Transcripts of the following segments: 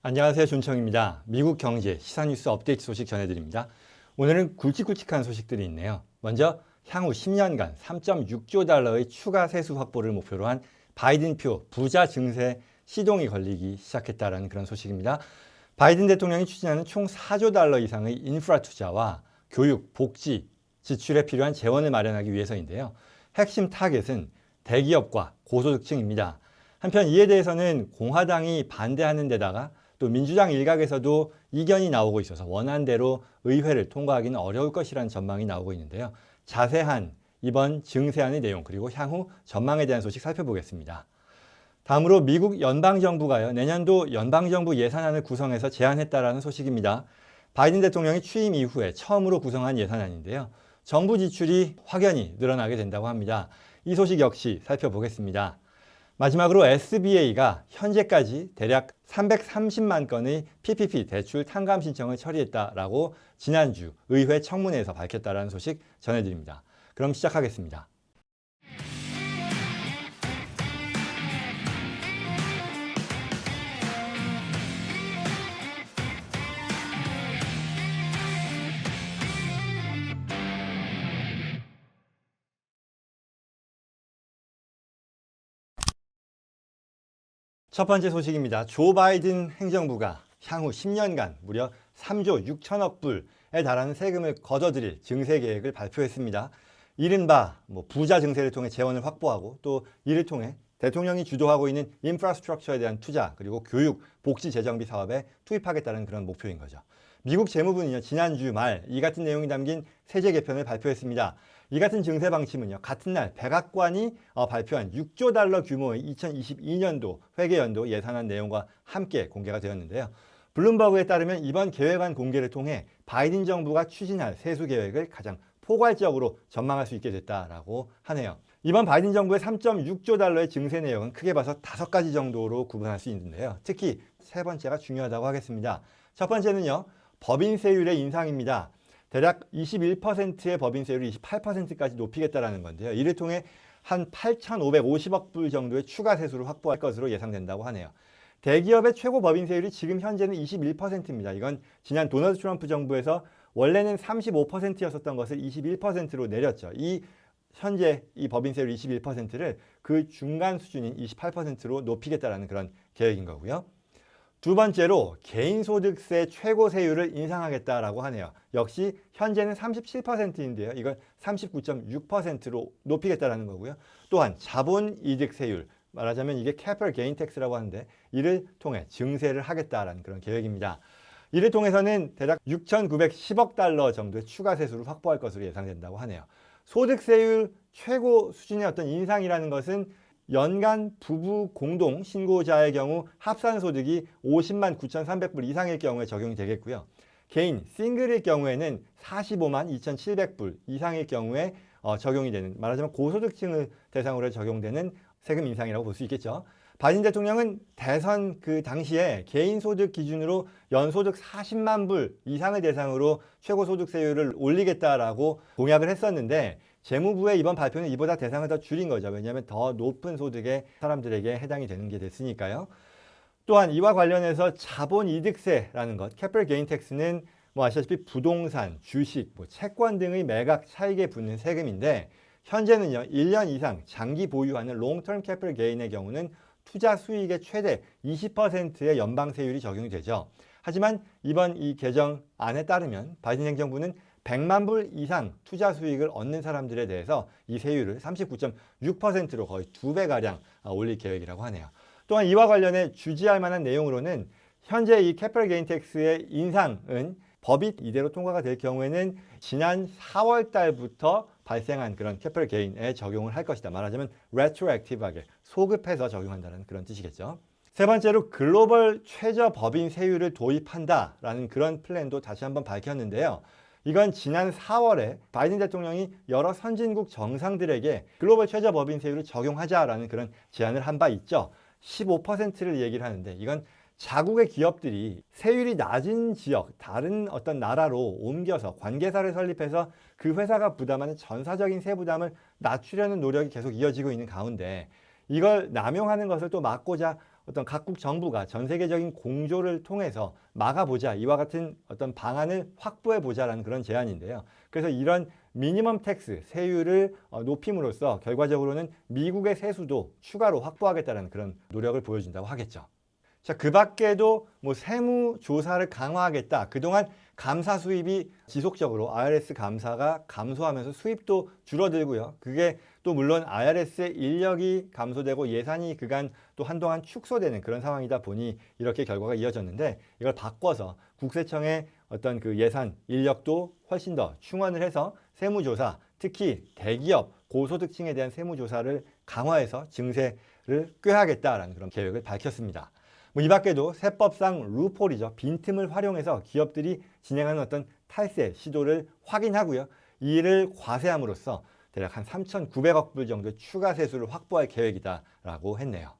안녕하세요. 존청입니다. 미국 경제 시사뉴스 업데이트 소식 전해드립니다. 오늘은 굵직굵직한 소식들이 있네요. 먼저 향후 10년간 3.6조 달러의 추가 세수 확보를 목표로 한 바이든표 부자 증세 시동이 걸리기 시작했다는 그런 소식입니다. 바이든 대통령이 추진하는 총 4조 달러 이상의 인프라 투자와 교육, 복지, 지출에 필요한 재원을 마련하기 위해서인데요. 핵심 타겟은 대기업과 고소득층입니다. 한편 이에 대해서는 공화당이 반대하는 데다가 또 민주당 일각에서도 이견이 나오고 있어서 원안대로 의회를 통과하기는 어려울 것이라는 전망이 나오고 있는데요. 자세한 이번 증세안의 내용 그리고 향후 전망에 대한 소식 살펴보겠습니다. 다음으로 미국 연방정부가요. 내년도 연방정부 예산안을 구성해서 제안했다라는 소식입니다. 바이든 대통령이 취임 이후에 처음으로 구성한 예산안인데요. 정부 지출이 확연히 늘어나게 된다고 합니다. 이 소식 역시 살펴보겠습니다. 마지막으로 SBA가 현재까지 대략 330만 건의 PPP 대출 탕감 신청을 처리했다라고 지난주 의회 청문회에서 밝혔다라는 소식 전해드립니다. 그럼 시작하겠습니다. 첫 번째 소식입니다. 조 바이든 행정부가 향후 10년간 무려 3조 6천억 불에 달하는 세금을 거둬들일 증세 계획을 발표했습니다. 이른바 부자 증세를 통해 재원을 확보하고 또 이를 통해 대통령이 주도하고 있는 인프라스트럭처에 대한 투자 그리고 교육, 복지 재정비 사업에 투입하겠다는 그런 목표인 거죠. 미국 재무부는요, 지난주 말 이 같은 내용이 담긴 세제 개편을 발표했습니다. 이 같은 증세 방침은요, 같은 날 백악관이 발표한 6조 달러 규모의 2022년도 회계연도 예산안 내용과 함께 공개가 되었는데요. 블룸버그에 따르면 이번 계획안 공개를 통해 바이든 정부가 추진할 세수 계획을 가장 포괄적으로 전망할 수 있게 됐다라고 하네요. 이번 바이든 정부의 3.6조 달러의 증세 내용은 크게 봐서 5가지 정도로 구분할 수 있는데요. 특히 세 번째가 중요하다고 하겠습니다. 첫 번째는요, 법인세율의 인상입니다. 대략 21%의 법인세율을 28%까지 높이겠다라는 건데요. 이를 통해 한 8,550억 불 정도의 추가 세수를 확보할 것으로 예상된다고 하네요. 대기업의 최고 법인세율이 지금 현재는 21%입니다. 이건 지난 도널드 트럼프 정부에서 원래는 35%였었던 것을 21%로 내렸죠. 현재 이 법인세율 21%를 그 중간 수준인 28%로 높이겠다라는 그런 계획인 거고요. 두 번째로 개인소득세 최고세율을 인상하겠다라고 하네요. 역시 현재는 37%인데요. 이걸 39.6%로 높이겠다라는 거고요. 또한 자본이득세율, 말하자면 이게 캐피털 게인 텍스라고 하는데 이를 통해 증세를 하겠다라는 그런 계획입니다. 이를 통해서는 대략 6,910억 달러 정도의 추가 세수를 확보할 것으로 예상된다고 하네요. 소득세율 최고 수준의 어떤 인상이라는 것은 연간 부부 공동 신고자의 경우 합산 소득이 50만 9,300불 이상일 경우에 적용이 되겠고요. 개인 싱글일 경우에는 45만 2,700불 이상일 경우에 적용이 되는, 말하자면 고소득층을 대상으로 적용되는 세금 인상이라고 볼 수 있겠죠. 바이든 대통령은 대선 그 당시에 개인 소득 기준으로 연소득 40만 불 이상을 대상으로 최고소득세율을 올리겠다라고 공약을 했었는데 재무부의 이번 발표는 이보다 대상을 더 줄인 거죠. 왜냐하면 더 높은 소득의 사람들에게 해당이 되는 게 됐으니까요. 또한 이와 관련해서 자본이득세라는 것, 캐피털 게인 텍스는 아시다시피 부동산, 주식, 채권 등의 매각 차익에 붙는 세금인데 현재는요, 1년 이상 장기 보유하는 롱텀 캐피털 게인의 경우는 투자 수익의 최대 20%의 연방세율이 적용이 되죠. 하지만 이번 이 개정안에 따르면 바이든 행정부는 100만 불 이상 투자 수익을 얻는 사람들에 대해서 이 세율을 39.6%로 거의 2배가량 올릴 계획이라고 하네요. 또한 이와 관련해 주지할 만한 내용으로는 현재 이 캐피털 게인 텍스의 인상은 법이 이대로 통과가 될 경우에는 지난 4월 달부터 발생한 그런 캐피털 게인에 적용을 할 것이다. 말하자면 레트로액티브하게 소급해서 적용한다는 그런 뜻이겠죠. 세 번째로 글로벌 최저 법인 세율을 도입한다라는 그런 플랜도 다시 한번 밝혔는데요. 이건 지난 4월에 바이든 대통령이 여러 선진국 정상들에게 글로벌 최저 법인 세율을 적용하자라는 그런 제안을 한 바 있죠. 15%를 얘기를 하는데 이건 자국의 기업들이 세율이 낮은 지역, 다른 어떤 나라로 옮겨서 관계사를 설립해서 그 회사가 부담하는 전사적인 세부담을 낮추려는 노력이 계속 이어지고 있는 가운데 이걸 남용하는 것을 또 막고자 어떤 각국 정부가 전 세계적인 공조를 통해서 막아보자, 이와 같은 어떤 방안을 확보해 보자라는 그런 제안인데요. 그래서 이런 미니멈 텍스 세율을 높임으로써 결과적으로는 미국의 세수도 추가로 확보하겠다는 그런 노력을 보여준다고 하겠죠. 자, 그 밖에도 뭐 세무 조사를 강화하겠다. 그동안 감사 수입이 지속적으로 IRS 감사가 감소하면서 수입도 줄어들고요. 그게 또 물론 IRS의 인력이 감소되고 예산이 그간 또 한동안 축소되는 그런 상황이다 보니 이렇게 결과가 이어졌는데, 이걸 바꿔서 국세청의 어떤 그 예산 인력도 훨씬 더 충원을 해서 세무조사, 특히 대기업 고소득층에 대한 세무조사를 강화해서 증세를 꾀하겠다라는 그런 계획을 밝혔습니다. 뭐 이 밖에도 세법상 루폴이죠. 빈틈을 활용해서 기업들이 진행하는 어떤 탈세 시도를 확인하고요. 이를 과세함으로써 대략 한 3,900억 불 정도의 추가 세수를 확보할 계획이다라고 했네요.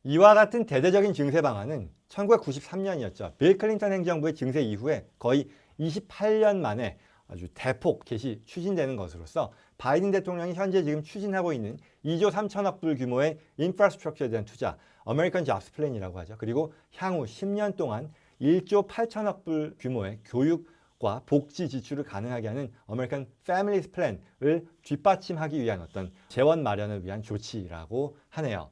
이와 같은 대대적인 증세 방안은 1993년이었죠. 빌 클린턴 행정부의 증세 이후에 거의 28년 만에 아주 대폭 개시 추진되는 것으로서 바이든 대통령이 현재 지금 추진하고 있는 2조 3천억 불 규모의 인프라스트럭처에 대한 투자, 아메리칸 잡스 플랜이라고 하죠. 그리고 향후 10년 동안 1조 8천억 불 규모의 교육과 복지 지출을 가능하게 하는 아메리칸 패밀리스 플랜을 뒷받침하기 위한 어떤 재원 마련을 위한 조치라고 하네요.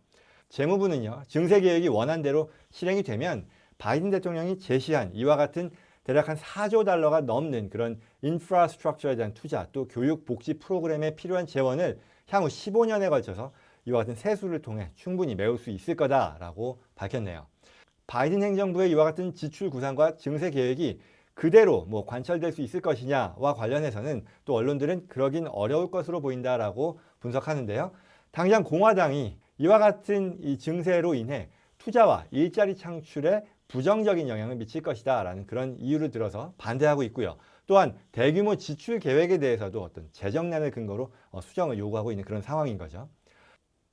재무부는요, 증세 계획이 원안대로 실행이 되면 바이든 대통령이 제시한 이와 같은 대략 한 4조 달러가 넘는 그런 인프라스트럭처에 대한 투자, 또 교육 복지 프로그램에 필요한 재원을 향후 15년에 걸쳐서 이와 같은 세수를 통해 충분히 메울 수 있을 거다라고 밝혔네요. 바이든 행정부의 이와 같은 지출 구상과 증세 계획이 그대로 뭐 관철될 수 있을 것이냐와 관련해서는 또 언론들은 그러긴 어려울 것으로 보인다라고 분석하는데요. 당장 공화당이 이와 같은 이 증세로 인해 투자와 일자리 창출에 부정적인 영향을 미칠 것이다 라는 그런 이유를 들어서 반대하고 있고요. 또한 대규모 지출 계획에 대해서도 어떤 재정난을 근거로 수정을 요구하고 있는 그런 상황인 거죠.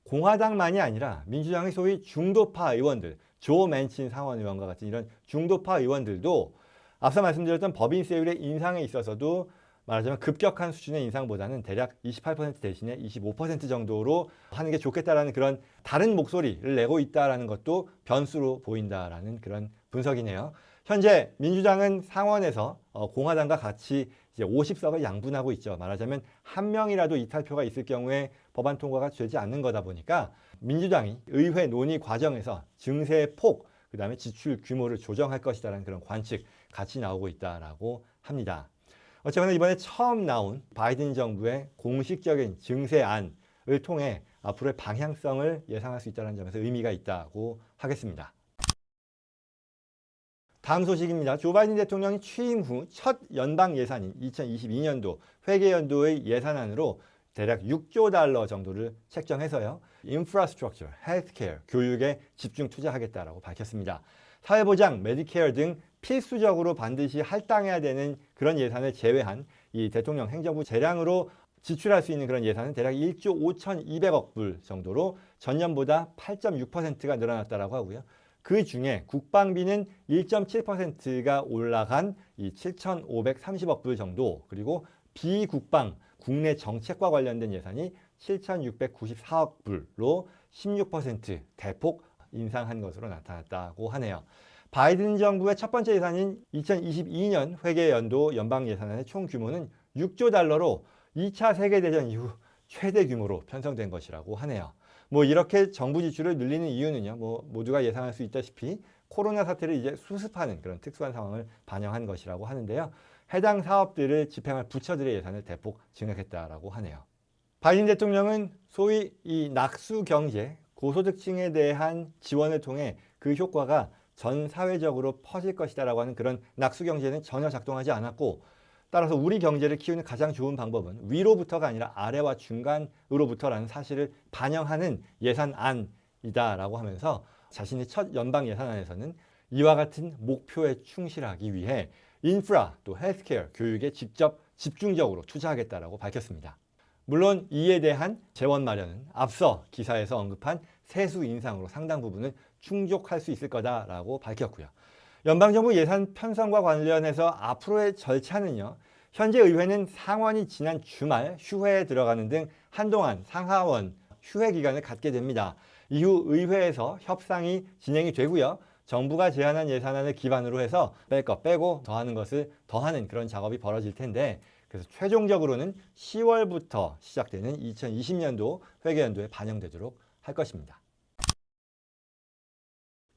공화당만이 아니라 민주당의 소위 중도파 의원들, 조 맨친 상원 의원과 같은 이런 중도파 의원들도 앞서 말씀드렸던 법인세율의 인상에 있어서도 말하자면 급격한 수준의 인상보다는 대략 28% 대신에 25% 정도로 하는 게 좋겠다라는 그런 다른 목소리를 내고 있다라는 것도 변수로 보인다라는 그런 분석이네요. 현재 민주당은 상원에서 공화당과 같이 이제 50석을 양분하고 있죠. 말하자면 한 명이라도 이탈표가 있을 경우에 법안 통과가 되지 않는 거다 보니까 민주당이 의회 논의 과정에서 증세의 폭, 그다음에 지출 규모를 조정할 것이다라는 그런 관측 같이 나오고 있다라고 합니다. 어쨌거나 이번에 처음 나온 바이든 정부의 공식적인 증세안을 통해 앞으로의 방향성을 예상할 수 있다는 점에서 의미가 있다고 하겠습니다. 다음 소식입니다. 조 바이든 대통령이 취임 후 첫 연방 예산인 2022년도 회계연도의 예산안으로 대략 6조 달러 정도를 책정해서요. 인프라스트럭처, 헬스케어, 교육에 집중 투자하겠다라고 밝혔습니다. 사회보장, 메디케어 등 필수적으로 반드시 할당해야 되는 그런 예산을 제외한 이 대통령 행정부 재량으로 지출할 수 있는 그런 예산은 대략 1조 5,200억 불 정도로 전년보다 8.6%가 늘어났다고 하고요. 그 중에 국방비는 1.7%가 올라간 이 7,530억 불 정도, 그리고 비국방 국내 정책과 관련된 예산이 7,694억 불로 16% 대폭 인상한 것으로 나타났다고 하네요. 바이든 정부의 첫 번째 예산인 2022년 회계연도 연방 예산안의 총 규모는 6조 달러로 2차 세계대전 이후 최대 규모로 편성된 것이라고 하네요. 뭐 이렇게 정부 지출을 늘리는 이유는요, 뭐 모두가 예상할 수 있다시피 코로나 사태를 이제 수습하는 그런 특수한 상황을 반영한 것이라고 하는데요. 해당 사업들을 집행할 부처들의 예산을 대폭 증액했다라고 하네요. 바이든 대통령은 소위 이 낙수 경제, 고소득층에 대한 지원을 통해 그 효과가 전 사회적으로 퍼질 것이다라고 하는 그런 낙수 경제는 전혀 작동하지 않았고, 따라서 우리 경제를 키우는 가장 좋은 방법은 위로부터가 아니라 아래와 중간으로부터라는 사실을 반영하는 예산안이다라고 하면서 자신의 첫 연방 예산안에서는 이와 같은 목표에 충실하기 위해 인프라, 또 헬스케어, 교육에 직접 집중적으로 투자하겠다라고 밝혔습니다. 물론 이에 대한 재원 마련은 앞서 기사에서 언급한 세수 인상으로 상당 부분을 충족할 수 있을 거다라고 밝혔고요. 연방정부 예산 편성과 관련해서 앞으로의 절차는요. 현재 의회는 상원이 지난 주말 휴회에 들어가는 등 한동안 상하원 휴회 기간을 갖게 됩니다. 이후 의회에서 협상이 진행이 되고요. 정부가 제안한 예산안을 기반으로 해서 뺄 것 빼고 더하는 것을 더하는 그런 작업이 벌어질 텐데, 그래서 최종적으로는 10월부터 시작되는 2020년도 회계연도에 반영되도록 할 것입니다.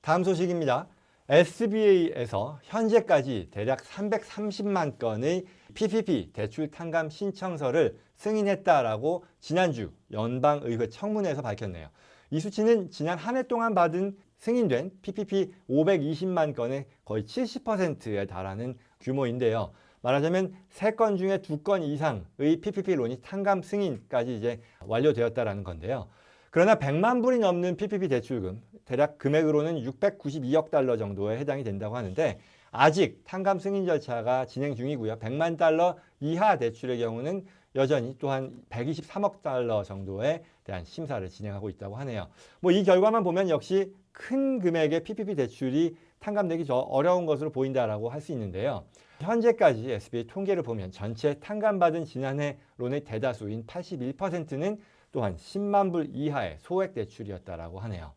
다음 소식입니다. SBA에서 현재까지 대략 330만 건의 PPP 대출 탕감 신청서를 승인했다라고 지난주 연방의회 청문회에서 밝혔네요. 이 수치는 지난 한 해 동안 받은 승인된 PPP 520만 건의 거의 70%에 달하는 규모인데요. 말하자면 3건 중에 2건 이상의 PPP론이 탕감 승인까지 이제 완료되었다라는 건데요. 그러나 100만 불이 넘는 PPP 대출금, 대략 금액으로는 692억 달러 정도에 해당이 된다고 하는데, 아직 탕감 승인 절차가 진행 중이고요. 100만 달러 이하 대출의 경우는 여전히 또한 123억 달러 정도에 대한 심사를 진행하고 있다고 하네요. 이 결과만 보면 역시 큰 금액의 PPP 대출이 탕감되기 더 어려운 것으로 보인다라고 할 수 있는데요. 현재까지 SBA 통계를 보면 전체 탕감받은 지난해 론의 대다수인 81%는 또한 10만 불 이하의 소액 대출이었다라고 하네요.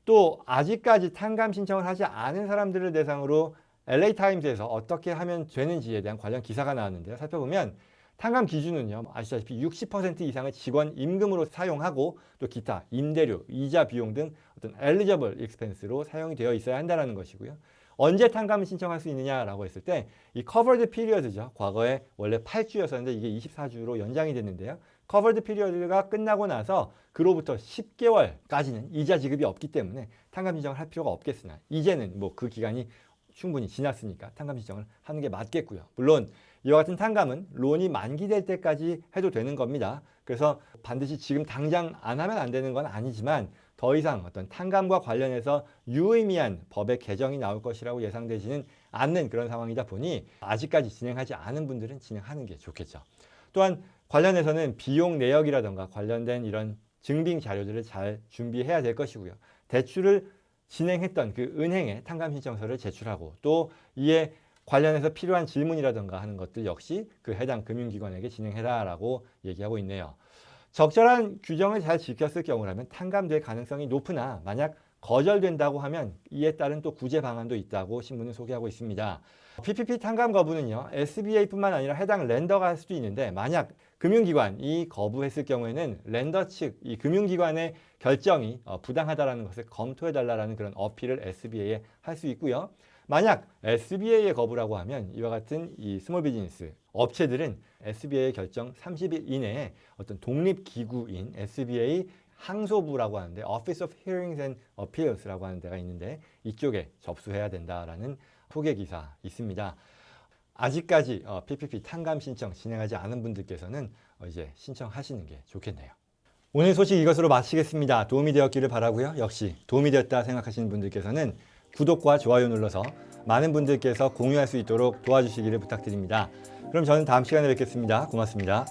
또 아직까지 탕감 신청을 하지 않은 사람들을 대상으로 LA타임즈에서 어떻게 하면 되는지에 대한 관련 기사가 나왔는데요. 살펴보면 탕감 기준은요, 아시다시피 60% 이상의 직원 임금으로 사용하고 또 기타 임대료, 이자 비용 등 어떤 eligible expense로 사용이 되어 있어야 한다는 것이고요. 언제 탕감을 신청할 수 있느냐라고 했을 때 이 covered period죠. 과거에 원래 8주였었는데 이게 24주로 연장이 됐는데요. covered period가 끝나고 나서 그로부터 10개월까지는 이자 지급이 없기 때문에 탕감 신청을 할 필요가 없겠으나, 이제는 그 기간이 충분히 지났으니까 탕감 신청을 하는 게 맞겠고요. 물론 이와 같은 탕감은 론이 만기될 때까지 해도 되는 겁니다. 그래서 반드시 지금 당장 안 하면 안 되는 건 아니지만 더 이상 어떤 탕감과 관련해서 유의미한 법의 개정이 나올 것이라고 예상되지는 않는 그런 상황이다 보니 아직까지 진행하지 않은 분들은 진행하는 게 좋겠죠. 또한 관련해서는 비용 내역이라든가 관련된 이런 증빙 자료들을 잘 준비해야 될 것이고요. 대출을 진행했던 그 은행에 탕감 신청서를 제출하고 또 이에 관련해서 필요한 질문이라든가 하는 것들 역시 그 해당 금융기관에게 진행해라라고 얘기하고 있네요. 적절한 규정을 잘 지켰을 경우라면 탕감될 가능성이 높으나 만약 거절된다고 하면 이에 따른 또 구제 방안도 있다고 신문은 소개하고 있습니다. PPP 탕감 거부는요, SBA뿐만 아니라 해당 렌더가 할 수도 있는데, 만약 금융기관이 거부했을 경우에는 렌더 측, 이 금융기관의 결정이 부당하다라는 것을 검토해달라는 그런 어필을 SBA에 할 수 있고요. 만약 SBA의 거부라고 하면 이와 같은 이 스몰 비즈니스 업체들은 SBA의 결정 30일 이내에 어떤 독립기구인 SBA 항소부라고 하는데 Office of Hearings and Appeals라고 하는 데가 있는데 이쪽에 접수해야 된다라는 소개 기사 있습니다. 아직까지 PPP 탕감 신청 진행하지 않은 분들께서는 이제 신청하시는 게 좋겠네요. 오늘 소식 이것으로 마치겠습니다. 도움이 되었기를 바라고요. 역시 도움이 되었다 생각하시는 분들께서는 구독과 좋아요 눌러서 많은 분들께서 공유할 수 있도록 도와주시기를 부탁드립니다. 그럼 저는 다음 시간에 뵙겠습니다. 고맙습니다.